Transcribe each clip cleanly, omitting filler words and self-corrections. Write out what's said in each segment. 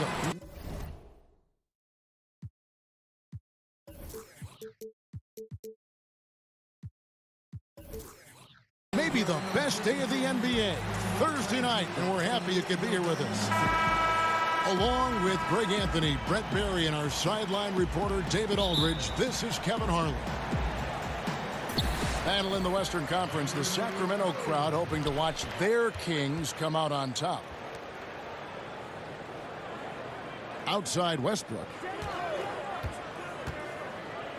welcome. Maybe the best day of the NBA, Thursday night, and we're happy you could be here with us. Along with Greg Anthony, Brett Barry, and our sideline reporter David Aldridge, this is Kevin Harlan. Battle in the Western Conference, the Sacramento crowd hoping to watch their Kings come out on top. Outside Westbrook.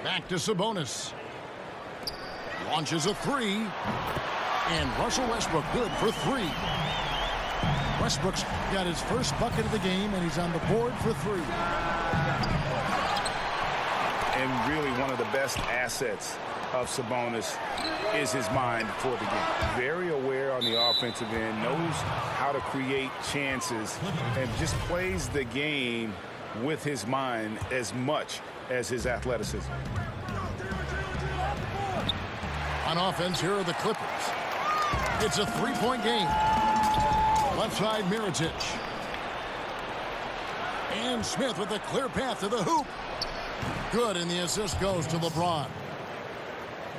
Back to Sabonis. Launches a three. And Russell Westbrook good for three. Westbrook's got his first bucket of the game, and he's on the board for three. And really one of the best assets of Sabonis is his mind for the game. Very aware on the offensive end, knows how to create chances, and just plays the game with his mind as much as his athleticism. On offense, here are the Clippers. It's a three-point game. Left side, Mirotic. And Smith with a clear path to the hoop. Good, and the assist goes to LeBron.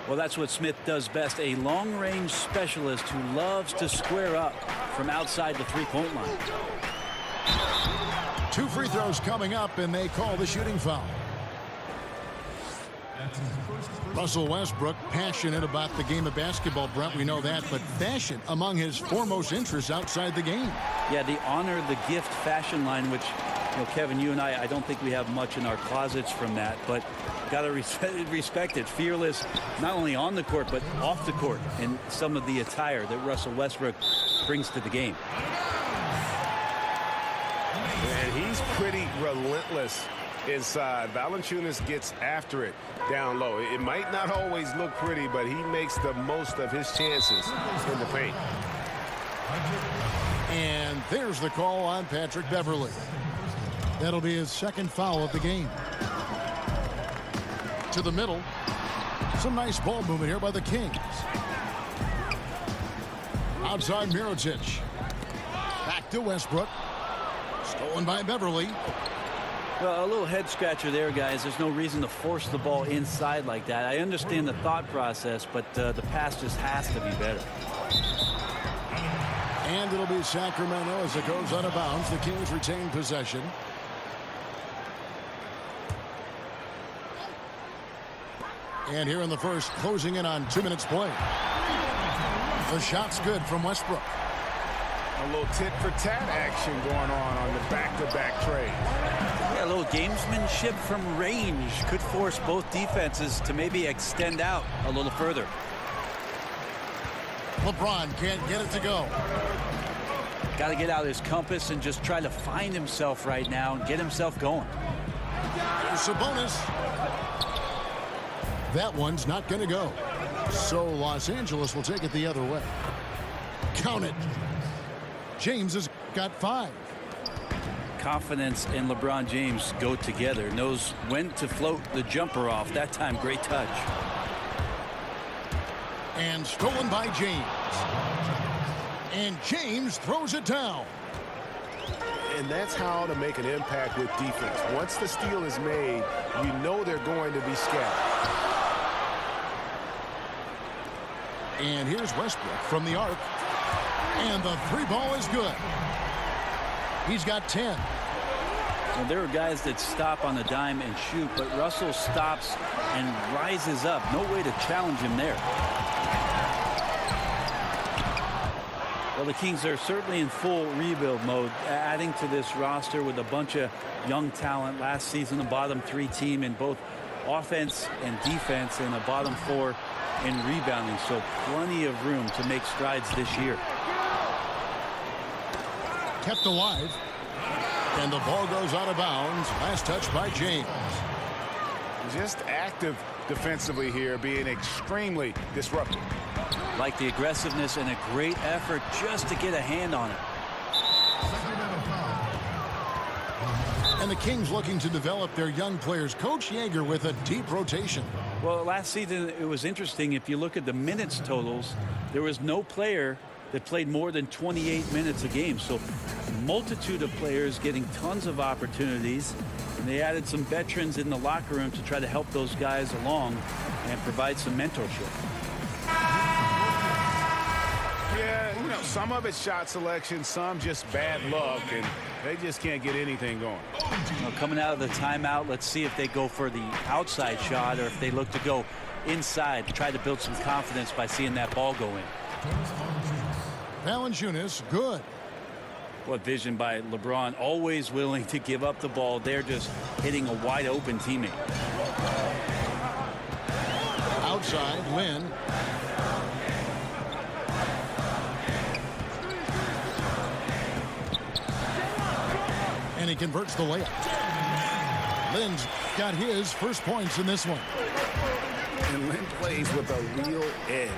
Well, that's what Smith does best, a long-range specialist who loves to square up from outside the three-point line. 2 free throws coming up, and they call the shooting foul. Russell Westbrook, passionate about the game of basketball, Brent, we know that, but fashion among his foremost interests outside the game. Yeah, the honor the gift fashion line, which, you know, Kevin, you and I don't think we have much in our closets from that, but got to respect it. Fearless, not only on the court, but off the court in some of the attire that Russell Westbrook brings to the game. And he's pretty relentless inside. Valanciunas gets after it down low. It might not always look pretty, but he makes the most of his chances in the paint. And there's the call on Patrick Beverley. That'll be his second foul of the game. To the middle. Some nice ball movement here by the Kings. Outside Mirotic. Back to Westbrook. Stolen by Beverley. Well, a little head scratcher there, guys. There's no reason to force the ball inside like that. I understand the thought process, but the pass just has to be better. And it'll be Sacramento as it goes out of bounds. The Kings retain possession. And here in the first, closing in on 2 minutes play. The shot's good from Westbrook. A little tit-for-tat action going on the back-to-back trade. Yeah, a little gamesmanship from range could force both defenses to maybe extend out a little further. LeBron can't get it to go. Got to get out his compass and just try to find himself right now and get himself going. Here's Sabonis. That one's not going to go. So Los Angeles will take it the other way. Count it. James has got 5. Confidence and LeBron James go together. Knows when to float the jumper off. That time, great touch. And stolen by James. And James throws it down. And that's how to make an impact with defense. Once the steal is made, you know they're going to be scattered. And here's Westbrook from the arc. And the 3 ball is good. He's got 10. Well, there are guys that stop on the dime and shoot, but Russell stops and rises up. No way to challenge him there. Well, the Kings are certainly in full rebuild mode, adding to this roster with a bunch of young talent. Last season, the bottom 3 team in both offense and defense, and a bottom 4 in rebounding. So plenty of room to make strides this year. Kept alive. And the ball goes out of bounds. Last touch by James. Just active defensively here, being extremely disruptive. Like the aggressiveness and a great effort just to get a hand on it. And the Kings looking to develop their young players. Coach Yeager with a deep rotation. Well, last season it was interesting. If you look at the minutes totals, there was no player that played more than 28 minutes a game. So multitude of players getting tons of opportunities. And they added some veterans in the locker room to try to help those guys along and provide some mentorship. Yeah, you know, some of it's shot selection, some just bad luck, and they just can't get anything going. Well, coming out of the timeout, let's see if they go for the outside shot or if they look to go inside to try to build some confidence by seeing that ball go in. Valanciunas, good. What vision by LeBron, always willing to give up the ball. They're just hitting a wide open teammate. Outside, Lynn. And he converts the layup. Lynn's got his first points in this one. And Lynn plays with a real edge.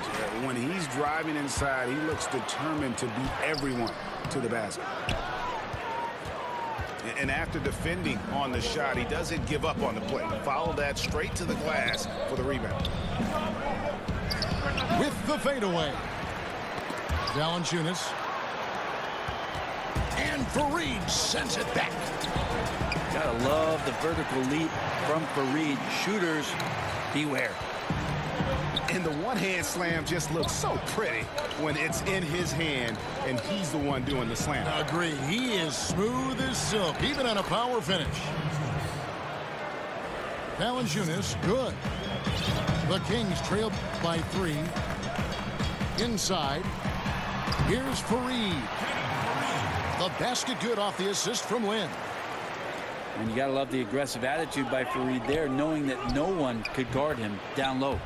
When he's driving inside, he looks determined to beat everyone to the basket. And after defending on the shot, he doesn't give up on the play. Follow that straight to the glass for the rebound. With the fadeaway. Valanciunas. And Fareed sends it back. Gotta love the vertical leap from Fareed. Shooters, beware. And the one-hand slam just looks so pretty when it's in his hand and he's the one doing the slam. Agree. He is smooth as silk, even on a power finish. Valanciunas, good. The Kings trail by 3. Inside. Here's Fareed. The basket good off the assist from Lynn. And you got to love the aggressive attitude by Fareed there, knowing that no one could guard him down low.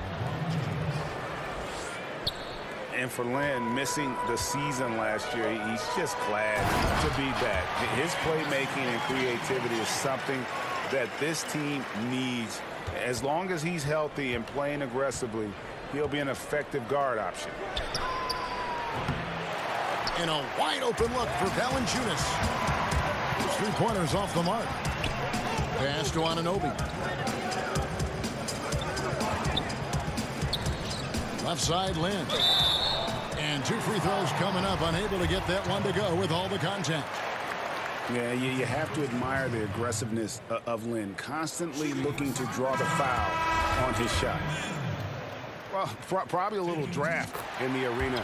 And for Lynn, missing the season last year, he's just glad to be back. His playmaking and creativity is something that this team needs. As long as he's healthy and playing aggressively, he'll be an effective guard option. And a wide open look for Valanciunas. 3-pointers off the mark. Pass to Anunoby. Left side, Lynn. And 2 free throws coming up. Unable to get that one to go with all the contact. Yeah, you have to admire the aggressiveness of Lynn. Constantly looking to draw the foul on his shot. Well, probably a little draft in the arena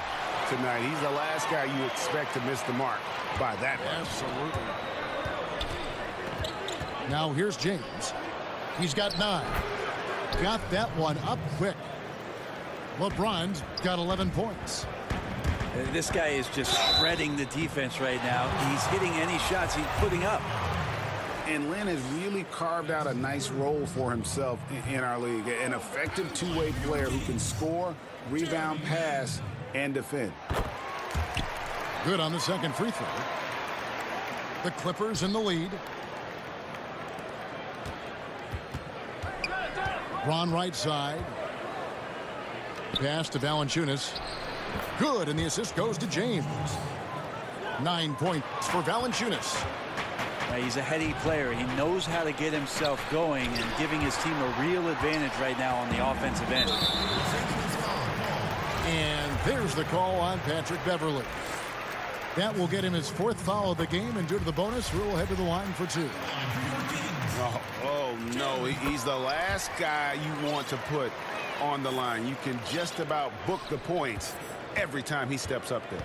tonight. He's the last guy you expect to miss the mark by that much. Absolutely. Now here's James. He's got 9. Got that one up quick. LeBron's got 11 points. This guy is just shredding the defense right now. He's hitting any shots he's putting up. And Lynn has really carved out a nice role for himself in our league. An effective two-way player who can score, rebound, pass, and defend. Good on the second free throw. The Clippers in the lead. Ron right side. Pass to Valanciunas. Good, and the assist goes to James. 9 points for Valanciunas. He's a heady player. He knows how to get himself going and giving his team a real advantage right now on the offensive end. And there's the call on Patrick Beverley. That will get him his 4th foul of the game, and due to the bonus, we'll head to the line for 2. Oh, no, he's the last guy you want to put on the line. You can just about book the points every time he steps up there.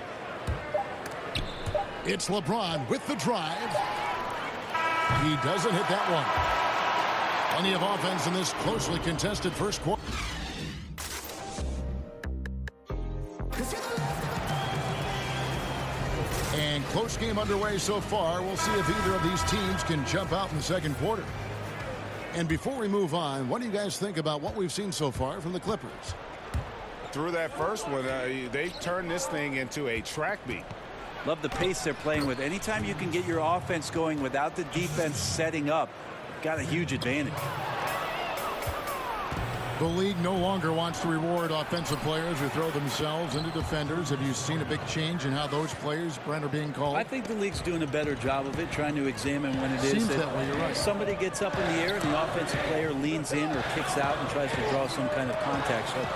It's LeBron with the drive. He doesn't hit that one. Plenty of offense in this closely contested first quarter. And close game underway so far. We'll see if either of these teams can jump out in the second quarter. And before we move on, what do you guys think about what we've seen so far from the Clippers? Through that first one, they've turned this thing into a track meet. Love the pace they're playing with. Anytime you can get your offense going without the defense setting up, got a huge advantage. The league no longer wants to reward offensive players who throw themselves into defenders. Have you seen a big change in how those players, Brent, are being called? I think the league's doing a better job of it, trying to examine when it Seems is that way, you're right. Somebody gets up in the air and the offensive player leans in or kicks out and tries to draw some kind of contact. So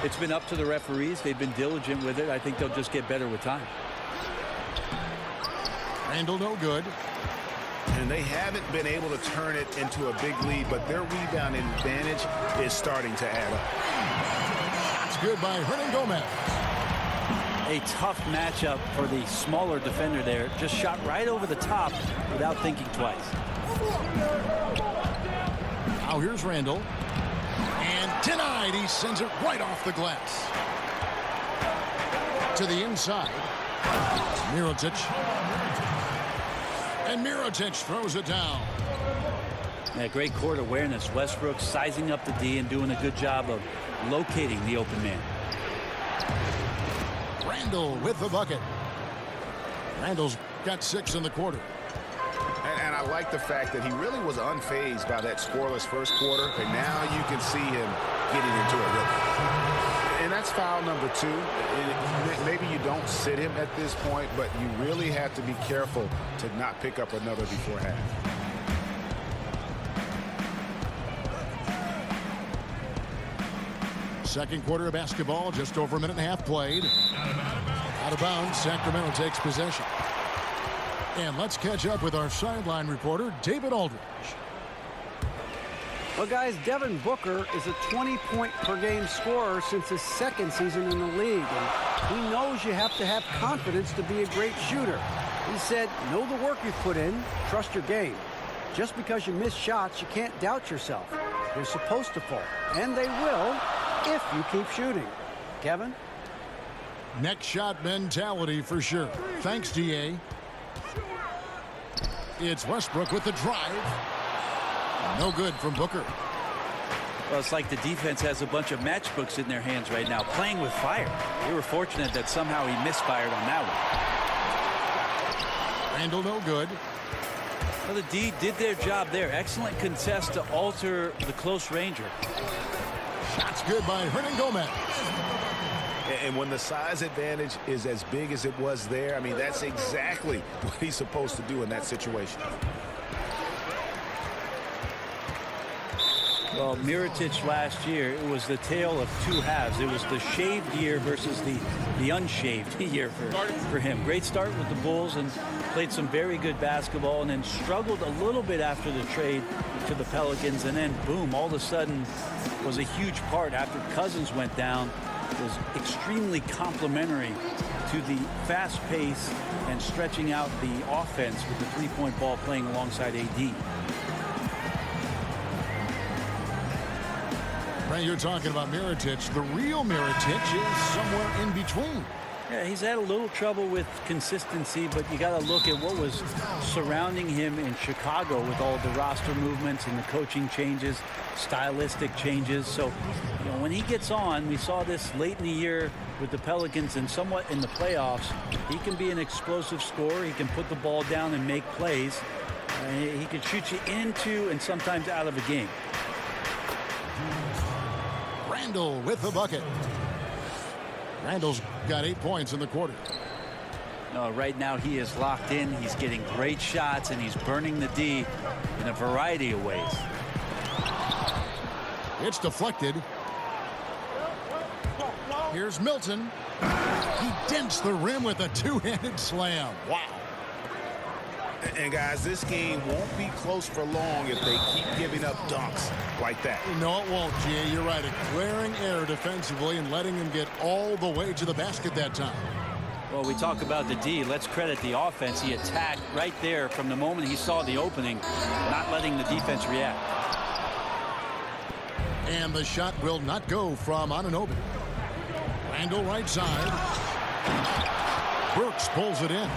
It's been up to the referees. They've been diligent with it. I think they'll just get better with time. Randall no good. And they haven't been able to turn it into a big lead, but their rebounding advantage is starting to add up. That's good by Hernan Gomez. A tough matchup for the smaller defender there. Just shot right over the top without thinking twice. Now here's Randall. And denied. He sends it right off the glass. To the inside. Mirotic. And Mirotic throws it down. Yeah, great court awareness. Westbrook sizing up the D and doing a good job of locating the open man. Randall with the bucket. Randall's got 6 in the quarter. And I like the fact that he really was unfazed by that scoreless first quarter, and now you can see him getting into a rhythm. And that's foul number 2. Maybe you don't sit him at this point, but you really have to be careful to not pick up another before half. Second quarter of basketball, just over a minute and a half played. Out of bounds, Sacramento takes possession. And let's catch up with our sideline reporter, David Aldridge. Well, guys, Devin Booker is a 20-point-per-game scorer since his second season in the league. And he knows you have to have confidence to be a great shooter. He said, know the work you've put in, trust your game. Just because you miss shots, you can't doubt yourself. They're supposed to fall, and they will if you keep shooting. Kevin? Next shot mentality for sure. Thanks, D.A. It's Westbrook with the drive. No good from Booker. Well, it's like the defense has a bunch of matchbooks in their hands right now, playing with fire. They were fortunate that somehow he misfired on that one. Randall no good. Well, the D did their job there. Excellent contest to alter the close ranger. Shots good by Hernan Gomez. And when the size advantage is as big as it was there, I mean, that's exactly what he's supposed to do in that situation. Well, Mirotic last year, it was the tale of two halves. It was the shaved year versus the unshaved year for him. Great start with the Bulls and played some very good basketball, and then struggled a little bit after the trade to the Pelicans, and then boom, all of a sudden was a huge part after Cousins went down. Was extremely complementary to the fast pace and stretching out the offense with the three-point ball playing alongside AD. Right, you're talking about Mirotic. The real Mirotic is somewhere in between. Yeah, he's had a little trouble with consistency, but you got to look at what was surrounding him in Chicago with all the roster movements and the coaching changes, stylistic changes. So, you know, when he gets on, we saw this late in the year with the Pelicans and somewhat in the playoffs, he can be an explosive scorer. He can put the ball down and make plays. He can shoot you into and sometimes out of a game. Randall with the bucket. Randall's got 8 points in the quarter. No, right now he is locked in. He's getting great shots, and he's burning the D in a variety of ways. It's deflected. Here's Milton. He dents the rim with a two-handed slam. Wow. And guys, this game won't be close for long if they keep giving up dunks like that. No, it won't, G.A. You're right. A glaring error defensively and letting him get all the way to the basket that time. Well, we talk about the D. Let's credit the offense. He attacked right there from the moment he saw the opening, not letting the defense react. And the shot will not go from Anunoby. Randall right side. Brooks pulls it in.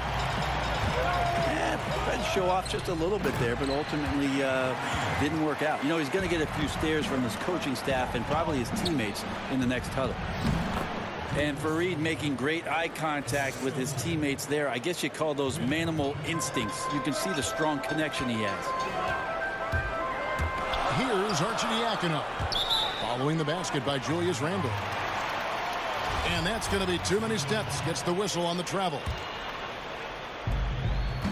Tried to show off just a little bit there, but ultimately didn't work out. You know, he's going to get a few stares from his coaching staff and probably his teammates in the next huddle. And Fareed making great eye contact with his teammates there. I guess you call those manimal instincts. You can see the strong connection he has. Here's Arcidiacono. Following the basket by Julius Randle. And that's going to be too many steps. Gets the whistle on the travel.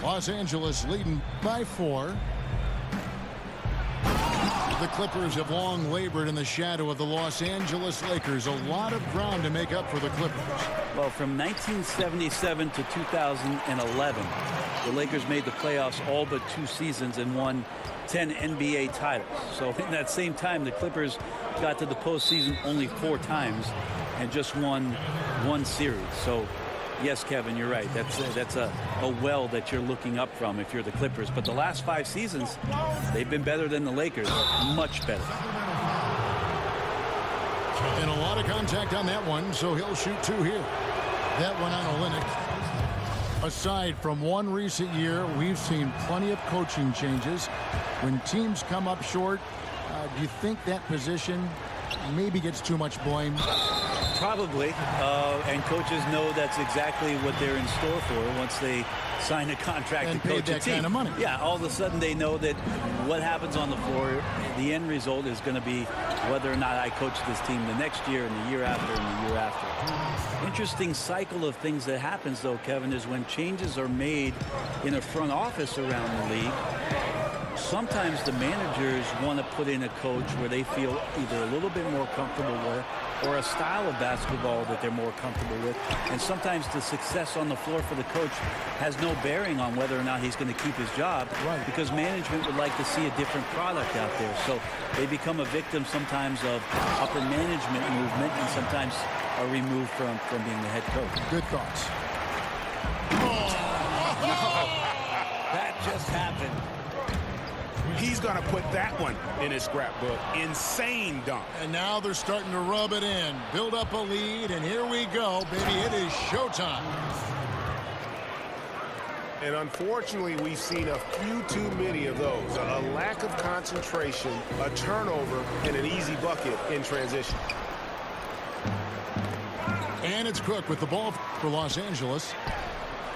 Los Angeles leading by 4. The Clippers have long labored in the shadow of the Los Angeles Lakers. A lot of ground to make up for the Clippers. Well, from 1977 to 2011, the Lakers made the playoffs all but 2 seasons and won 10 NBA titles. So in that same time, the Clippers got to the postseason only 4 times and just won 1 series. So yes, Kevin, you're right. That's a well that you're looking up from if you're the Clippers. But the last 5 seasons, they've been better than the Lakers. Much better. And a lot of contact on that one, so he'll shoot 2 here. That one on Olynyk. Aside from one recent year, we've seen plenty of coaching changes. When teams come up short, do you think that position maybe gets too much blame? Probably, and coaches know that's exactly what they're in store for once they sign a contract and to coach that a team. Kind of money. Yeah, all of a sudden they know that what happens on the floor, the end result is going to be whether or not I coach this team the next year and the year after and the year after. Interesting cycle of things that happens, though, Kevin, is when changes are made in a front office around the league. Sometimes the managers want to put in a coach where they feel either a little bit more comfortable with or a style of basketball that they're more comfortable with. And sometimes the success on the floor for the coach has no bearing on whether or not he's going to keep his job. Right. Because management would like to see a different product out there. So they become a victim sometimes of upper management movement and sometimes are removed from being the head coach. Good thoughts. That just happened. He's going to put that one in his scrapbook. Insane dunk. And now they're starting to rub it in. Build up a lead, and here we go, baby. It is showtime. And unfortunately, we've seen a few too many of those. A lack of concentration, a turnover, and an easy bucket in transition. And it's Cook with the ball for Los Angeles.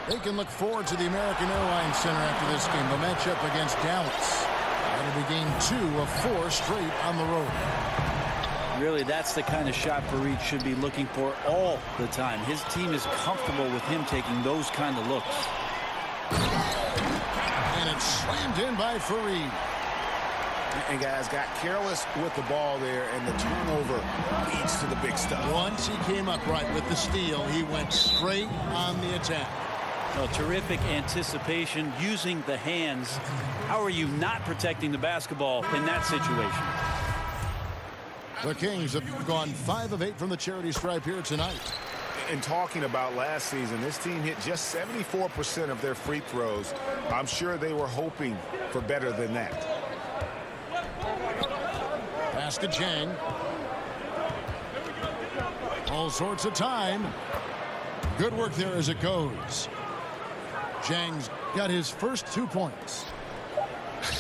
They can look forward to the American Airlines Center after this game. The matchup against Dallas. That'll be game 2 of 4 straight on the road. Really, that's the kind of shot Fareed should be looking for all the time. His team is comfortable with him taking those kind of looks. And it's slammed in by Fareed. And guys got careless with the ball there, and the turnover leads to the big stuff. Once he came up right with the steal, he went straight on the attack. Oh, terrific anticipation using the hands. How are you not protecting the basketball in that situation? The Kings have gone 5 of 8 from the charity stripe here tonight. And talking about last season, this team hit just 74% of their free throws. I'm sure they were hoping for better than that. Pass to Chang. All sorts of time. Good work there as it goes. Chang's got his first 2 points.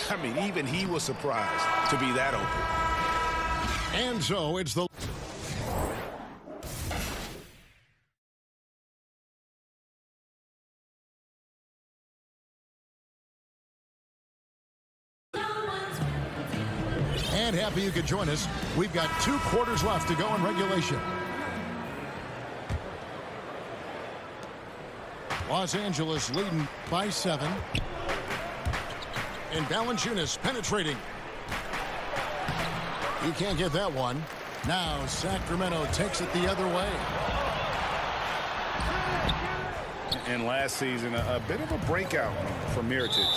I mean, even he was surprised to be that open. And so it's the... And happy you could join us. We've got 2 quarters left to go in regulation. Los Angeles leading by 7. And Valanciunas penetrating. He can't get that one. Now Sacramento takes it the other way. And last season, a bit of a breakout for Mirotic.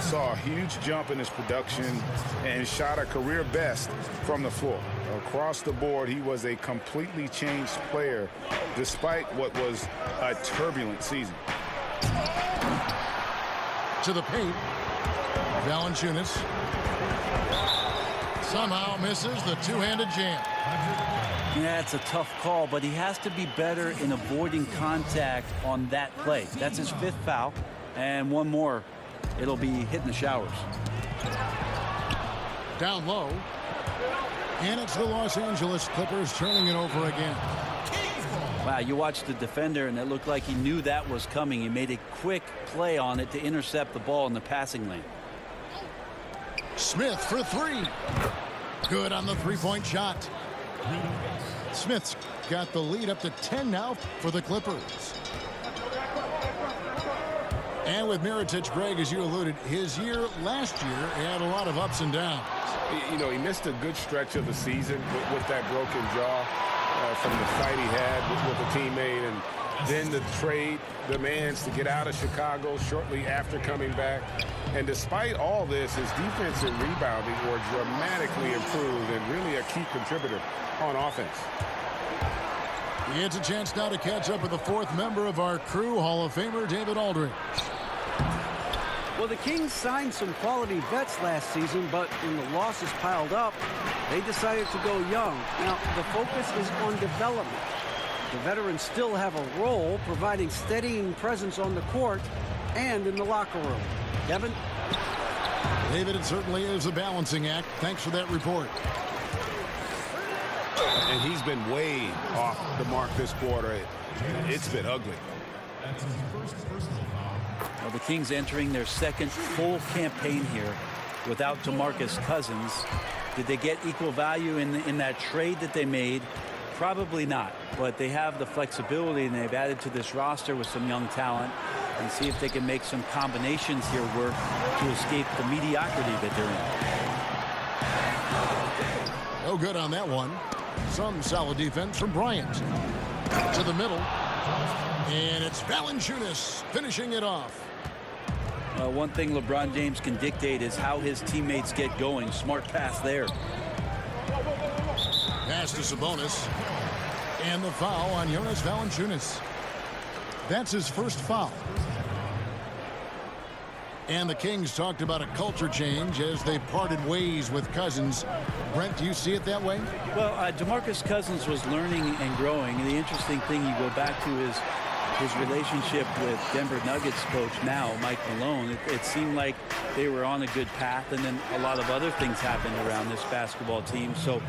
Saw a huge jump in his production and shot a career best from the floor. Across the board, he was a completely changed player despite what was a turbulent season. To the paint. Valanciunas somehow misses the 2-handed jam. Yeah, it's a tough call, but he has to be better in avoiding contact on that play. That's his 5th foul, and one more, it'll be hitting the showers. Down low, and it's the Los Angeles Clippers turning it over again. Wow, you watched the defender, and it looked like he knew that was coming. He made a quick play on it to intercept the ball in the passing lane. Smith for 3. Good on the 3-point shot. Smith's got the lead up to 10 now for the Clippers. And with Mirotic, Greg, as you alluded, his year last year had a lot of ups and downs. You know, he missed a good stretch of the season with that broken jaw from the fight he had with a teammate, and then the trade demands to get out of Chicago shortly after coming back. And despite all this, his defense and rebounding were dramatically improved and really a key contributor on offense. He gets a chance now to catch up with the fourth member of our crew, Hall of Famer David Aldridge. Well, the Kings signed some quality vets last season, but when the losses piled up, they decided to go young. Now, the focus is on development. The veterans still have a role providing steadying presence on the court and in the locker room. Kevin? David, it certainly is a balancing act. Thanks for that report. And he's been way off the mark this quarter. It's been ugly. Well, the Kings entering their second full campaign here without DeMarcus Cousins. Did they get equal value in that trade that they made? Probably not, but they have the flexibility, and they've added to this roster with some young talent, and see if they can make some combinations here work to escape the mediocrity that they're in. No good on that one. Some solid defense from Bryant. To the middle. And it's Valanciunas finishing it off. One thing LeBron James can dictate is how his teammates get going. Smart pass there. Pass to Sabonis. And the foul on Jonas Valanciunas. That's his first foul. And the Kings talked about a culture change as they parted ways with Cousins. Brent, do you see it that way? Well, DeMarcus Cousins was learning and growing. And the interesting thing, you go back to his relationship with Denver Nuggets coach now, Mike Malone. It seemed like they were on a good path, and then a lot of other things happened around this basketball team. So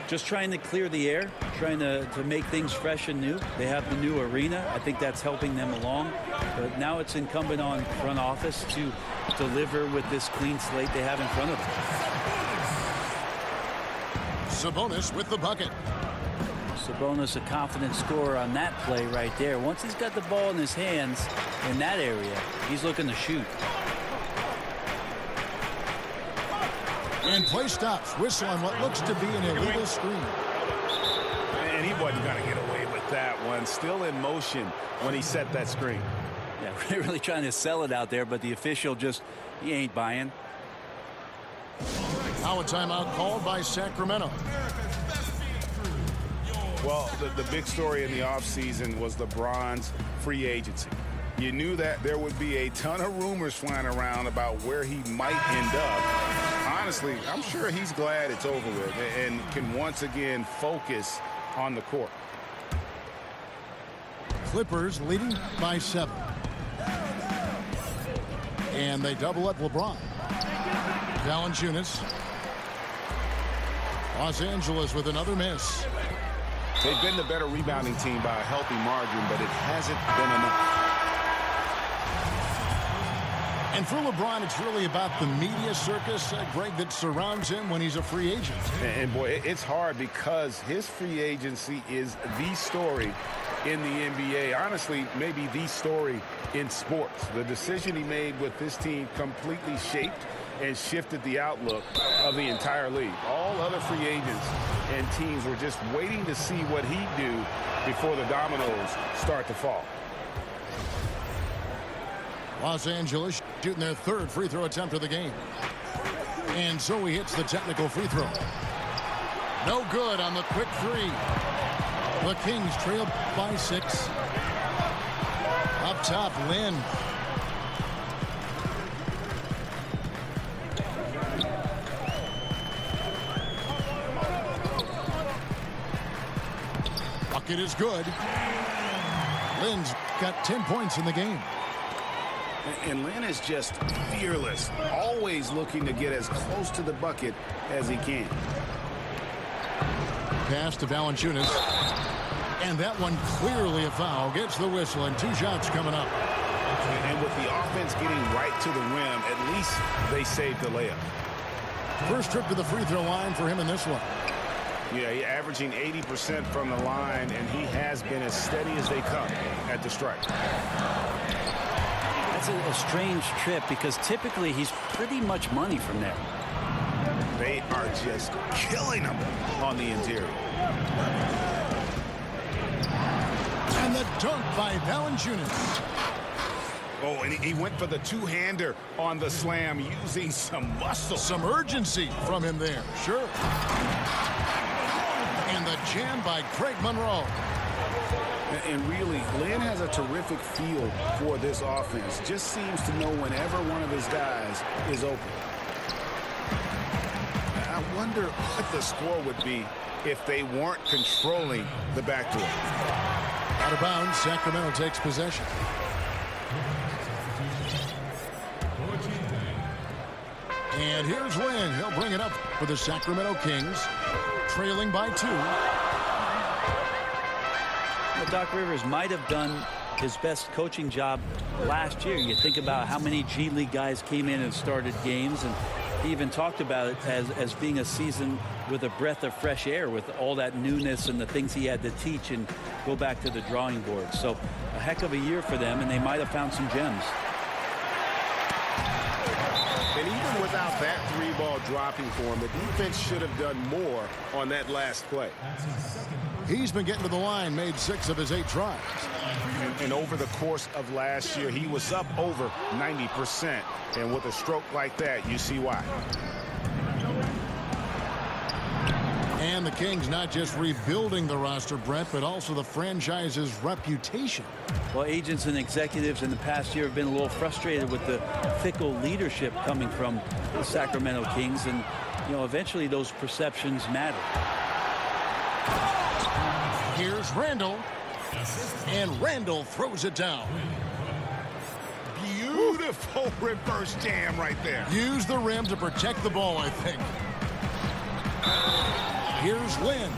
just trying to clear the air, trying to make things fresh and new. They have the new arena. I think that's helping them along. But now it's incumbent on front office to deliver with this clean slate they have in front of them. Sabonis with the bucket. Sabonis, a confident scorer on that play right there. Once he's got the ball in his hands in that area, he's looking to shoot. And play stops. Whistle on what looks to be an illegal screen. And he wasn't going to get away with that one. Still in motion when he set that screen. Yeah, we're really trying to sell it out there, but the official just, he ain't buying. Now a timeout called by Sacramento. Well, the big story in the offseason was LeBron's free agency. You knew that there would be a ton of rumors flying around about where he might end up. Honestly, I'm sure he's glad it's over with and can once again focus on the court. Clippers leading by 7. And they double up LeBron. Valanciunas. Los Angeles with another miss. They've been the better rebounding team by a healthy margin, but it hasn't been enough. And for LeBron, it's really about the media circus, Greg, that surrounds him when he's a free agent. And boy, it's hard because his free agency is the story in the NBA. Honestly, maybe the story in sports. The decision he made with this team completely shaped and shifted the outlook of the entire league. All other free agents and teams were just waiting to see what he'd do before the dominoes start to fall. Los Angeles shooting their third free throw attempt of the game. And so he hits the technical free throw. No good on the quick three. The Kings trail by 6. Up top, Lynn. Bucket is good. Lynn's got 10 points in the game. And Lynn is just fearless, always looking to get as close to the bucket as he can. Pass to Valanciunas. And that one clearly a foul. Gets the whistle, and 2 shots coming up. And with the offense getting right to the rim, at least they saved the layup. First trip to the free throw line for him in this one. Yeah, he's averaging 80% from the line, and he has been as steady as they come at the stripe. That's a strange trip because typically he's pretty much money from there. They are just killing them on the interior. And the dunk by Valanciunas. Oh, and he went for the two-hander on the slam, using some muscle. Some urgency from him there, sure. And the jam by Craig Monroe. And really, Lynn has a terrific feel for this offense. Just seems to know whenever one of his guys is open. I wonder what the score would be if they weren't controlling the backdoor. Out of bounds, Sacramento takes possession. And here's Lynn. He'll bring it up for the Sacramento Kings, trailing by 2. Well, Doc Rivers might have done his best coaching job last year. You think about how many G League guys came in and started games, and he even talked about it as being a season with a breath of fresh air, with all that newness and the things he had to teach and go back to the drawing board. So a heck of a year for them, and they might have found some gems. And even without that 3-ball dropping for him, the defense should have done more on that last play. He's been getting to the line, made 6 of his 8 tries. And over the course of last year, he was up over 90%. And with a stroke like that, you see why. And the Kings not just rebuilding the roster, Brett, but also the franchise's reputation. Well, agents and executives in the past year have been a little frustrated with the fickle leadership coming from the Sacramento Kings. And, you know, eventually those perceptions matter. Here's Randall. And Randall throws it down. Beautiful reverse jam right there. Use the rim to protect the ball, I think. Here's Lynn.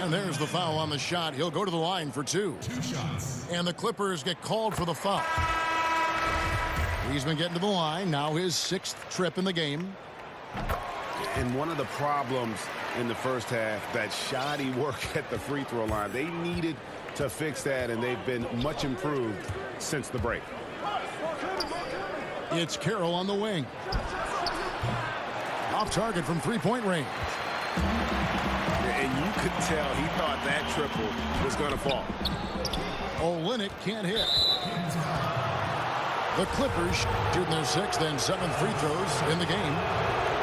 And there's the foul on the shot. He'll go to the line for 2. And the Clippers get called for the foul. He's been getting to the line. Now his 6th trip in the game. And one of the problems in the first half, that shoddy work at the free throw line. They needed to fix that, and they've been much improved since the break. It's Carroll on the wing. Off target from 3-point range. And you could tell he thought that triple was going to fall. Olynyk can't hit. The Clippers shooting their 6th and 7th free throws in the game.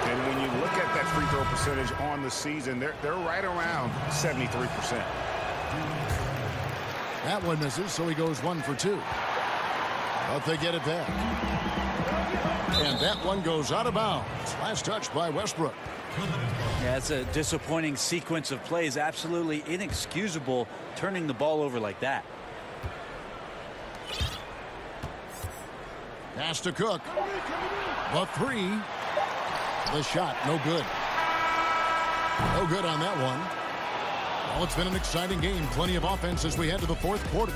And when you look at that free throw percentage on the season, they're right around 73%. That one misses, so he goes 1 for 2. But they get it back. And that one goes out of bounds. Last touch by Westbrook. Yeah, it's a disappointing sequence of plays. Absolutely inexcusable turning the ball over like that. Pass to Cook. The 3. The shot, no good. No good on that one. Well, it's been an exciting game. Plenty of offense as we head to the 4th quarter.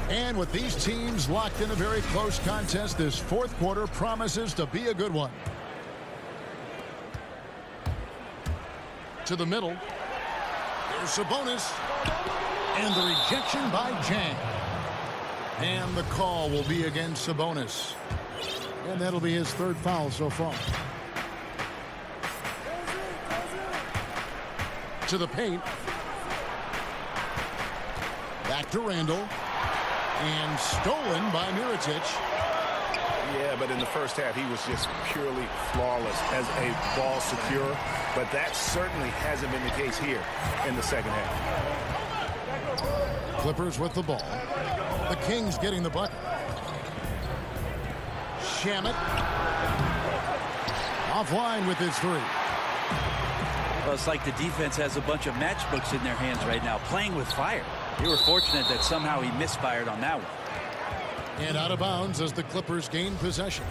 And with these teams locked in a very close contest, this 4th quarter promises to be a good one. To the middle. There's Sabonis. And the rejection by Jang. And the call will be against Sabonis. And that'll be his 3rd foul so far. To the paint. Back to Randall. And stolen by Mirotic. Yeah, but in the first half, he was just purely flawless as a ball secure. But that certainly hasn't been the case here in the second half. Clippers with the ball. The Kings getting the bucket. Shamet. Offline with his 3. Well, it's like the defense has a bunch of matchbooks in their hands right now, playing with fire. They were fortunate that somehow he misfired on that one. And out of bounds as the Clippers gain possession.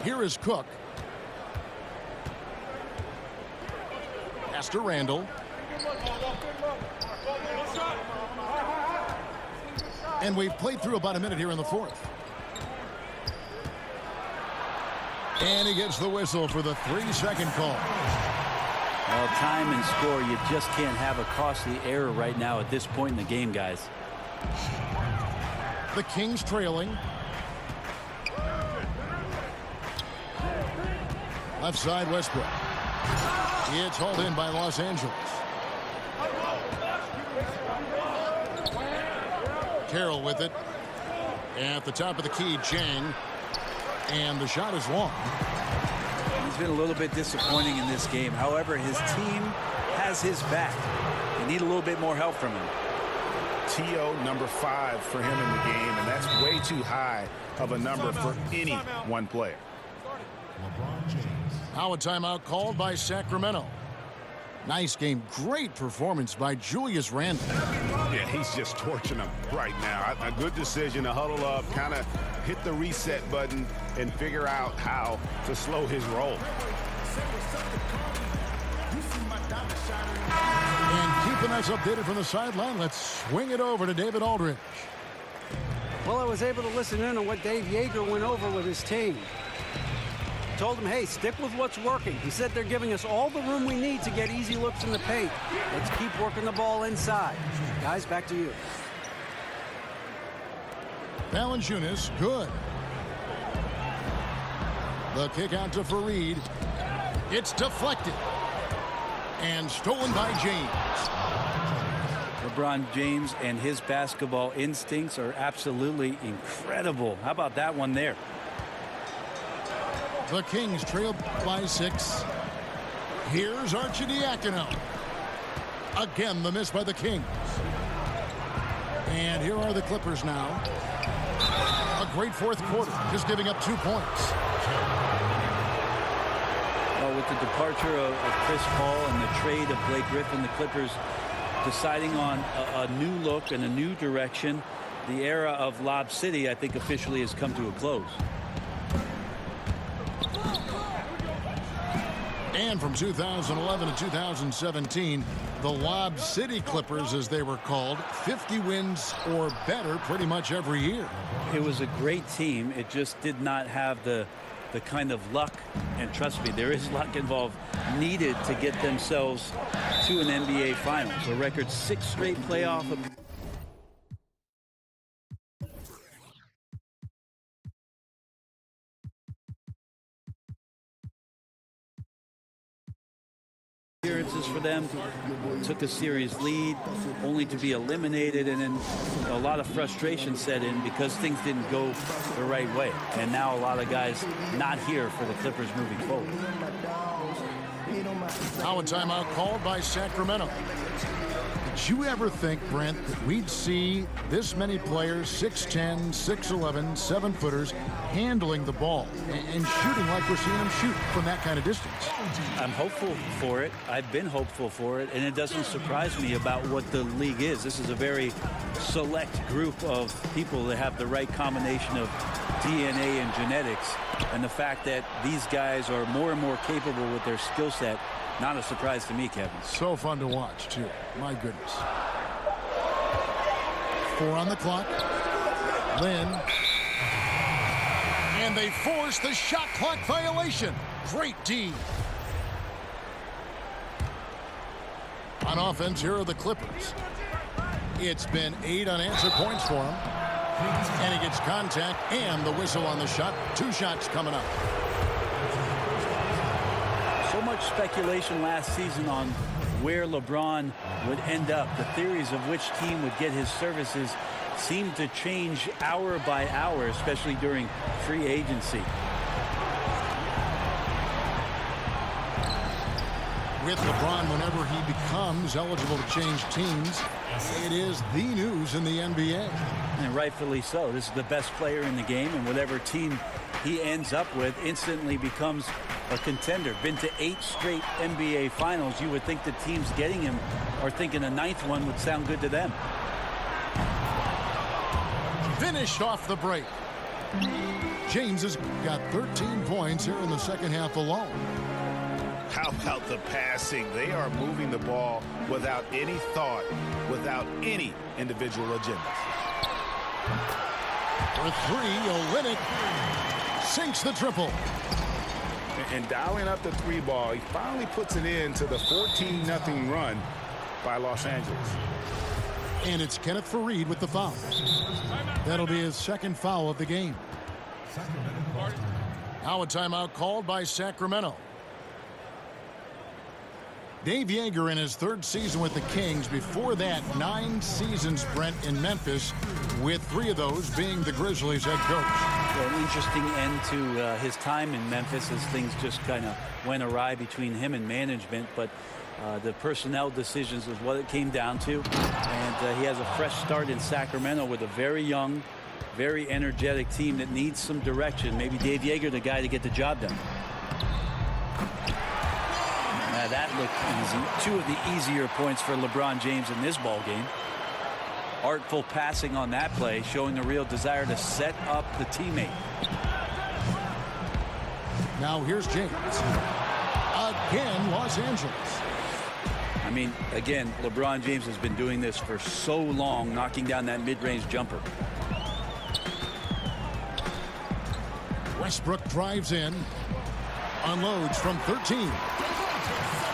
Here is Cook. Pass to Randall. And we've played through about a minute here in the 4th. And he gets the whistle for the 3-second call. Well, time and score, you just can't have a costly error right now at this point in the game, guys. The Kings trailing. Left side, Westbrook. It's hauled in by Los Angeles. Carroll with it. At the top of the key, Chang. And the shot is long. He's been a little bit disappointing in this game. However, his team has his back. They need a little bit more help from him. TO number 5 for him in the game, and that's way too high of a number for any one player. Now a timeout called by Sacramento. Nice game. Great performance by Julius Randle. Yeah, he's just torching them right now. A good decision to huddle up, kind of hit the reset button, and figure out how to slow his roll. And keeping us updated from the sideline, let's swing it over to David Aldridge. Well, I was able to listen in on what Dave Yeager went over with his team. Told him, hey, stick with what's working. He said they're giving us all the room we need to get easy looks in the paint. Let's keep working the ball inside. Guys, back to you. Valanciunas, good. The kick out to Fareed. It's deflected. And stolen by James. LeBron James and his basketball instincts are absolutely incredible. How about that one there? The Kings trail by 6. Here's Arcidiacono. Again, the miss by the Kings. And here are the Clippers now. A great fourth quarter, just giving up 2 points. Well, with the departure of Chris Paul and the trade of Blake Griffin, the Clippers deciding on a new look and a new direction. The era of Lob City, I think, officially has come to a close. And from 2011 to 2017, the Lob City Clippers, as they were called, 50 wins or better pretty much every year. It was a great team. It just did not have the kind of luck, and trust me, there is luck involved, needed to get themselves to an NBA Finals. A record 6 straight playoff appearances for them. Took a series lead only to be eliminated, and then a lot of frustration set in because things didn't go the right way, and now a lot of guys not here for the Clippers moving forward. Now a timeout called by Sacramento. Did you ever think, Brent, that we'd see this many players, 6'10", 6'11", 7-footers, handling the ball and shooting like we're seeing them shoot from that kind of distance? I'm hopeful for it. I've been hopeful for it, and it doesn't surprise me about what the league is. This is a very select group of people that have the right combination of DNA and genetics, and the fact that these guys are more and more capable with their skill set. Not a surprise to me, Kevin. So fun to watch, too. My goodness. 4 on the clock. Lynn. And they force the shot clock violation. Great D. On offense, here are the Clippers. It's been 8 unanswered points for him. And he gets contact and the whistle on the shot. 2 shots coming up. So much speculation last season on where LeBron would end up. The theories of which team would get his services seemed to change hour by hour, especially during free agency. With LeBron, whenever he becomes eligible to change teams, it is the news in the NBA. And rightfully so. This is the best player in the game, and whatever team he ends up with instantly becomes a contender. Been to 8 straight NBA Finals. You would think the teams getting him are thinking a 9th one would sound good to them. Finished off the break. James has got 13 points here in the second half alone. How about the passing? They are moving the ball without any thought, without any individual agendas. For 3, Olynyk sinks the triple. And dialing up the 3 ball, he finally puts it in to the 14-0 run by Los Angeles. And it's Kenneth Faried with the foul. That'll be his second foul of the game. Now a timeout called by Sacramento. Dave Yeager in his third season with the Kings. Before that, 9 seasons, Brent, in Memphis, with 3 of those being the Grizzlies head coach. An interesting end to his time in Memphis as things just kind of went awry between him and management. But the personnel decisions is what it came down to. And he has a fresh start in Sacramento with a very young, very energetic team that needs some direction. Maybe Dave Yeager, the guy to get the job done. That looked easy. 2 of the easier points for LeBron James in this ball game. Artful passing on that play, showing the real desire to set up the teammate. Now here's James. Again, Los Angeles. I mean, again, LeBron James has been doing this for so long, knocking down that mid-range jumper. Westbrook drives in, unloads from 13.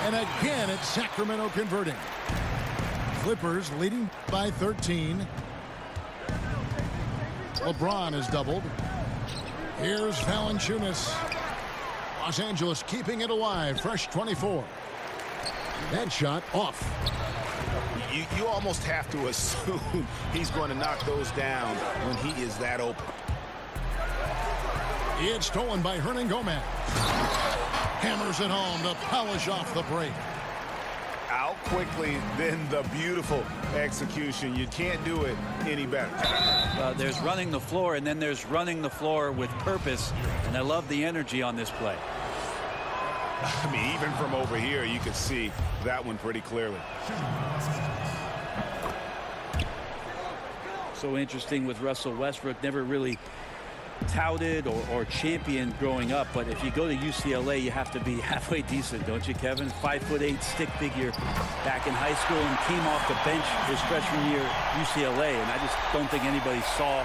And again, it's Sacramento converting. Clippers leading by 13. LeBron is doubled. Here's Valanciunas. Los Angeles keeping it alive. Fresh 24. That shot off. You almost have to assume he's going to knock those down when he is that open. It's stolen by Hernan Gomez. Hammers it home to polish off the break. Out quickly, then the beautiful execution. You can't do it any better. There's running the floor, and then there's running the floor with purpose. And I love the energy on this play. I mean, even from over here, you could see that one pretty clearly. So interesting with Russell Westbrook. Never really touted or championed growing up, but if you go to UCLA, you have to be halfway decent, don't you, Kevin? 5'8" stick figure back in high school and came off the bench his freshman year at UCLA, and I just don't think anybody saw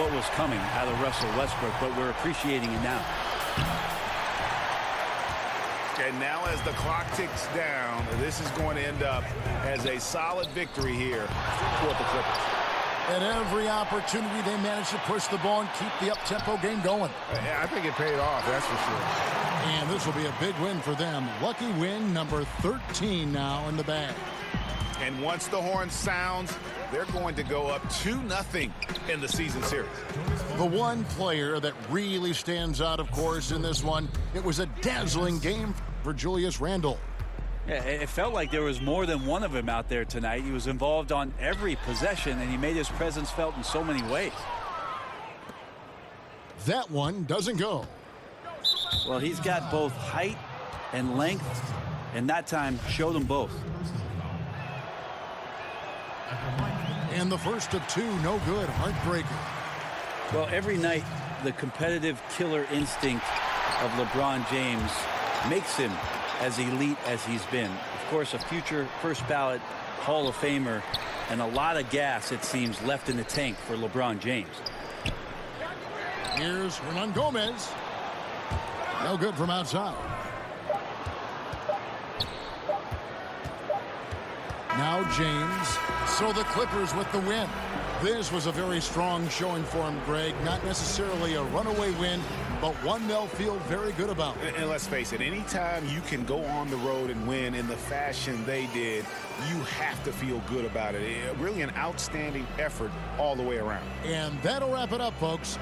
what was coming out of Russell Westbrook, but we're appreciating it now. And now as the clock ticks down, this is going to end up as a solid victory here for the Clippers. At every opportunity, they managed to push the ball and keep the up-tempo game going. I think it paid off, that's for sure. And this will be a big win for them. Lucky win number 13 now in the bag. And once the horn sounds, they're going to go up 2-0 in the season series. The one player that really stands out, of course, in this one, it was a dazzling game for Julius Randle. Yeah, it felt like there was more than one of him out there tonight. He was involved on every possession, and he made his presence felt in so many ways. That one doesn't go. Well, he's got both height and length, and that time showed them both. And the first of 2, no good. Heartbreaker. Well, every night, the competitive killer instinct of LeBron James makes him as elite as he's been. Of course, a future first ballot Hall of Famer, and a lot of gas, it seems, left in the tank for LeBron James. Here's Hernan Gomez. No good from outside. Now James. So the Clippers with the win. This was a very strong showing for him, Greg. Not necessarily a runaway win, but one they'll feel very good about. And let's face it, anytime you can go on the road and win in the fashion they did, you have to feel good about it. Really an outstanding effort all the way around. And that'll wrap it up, folks.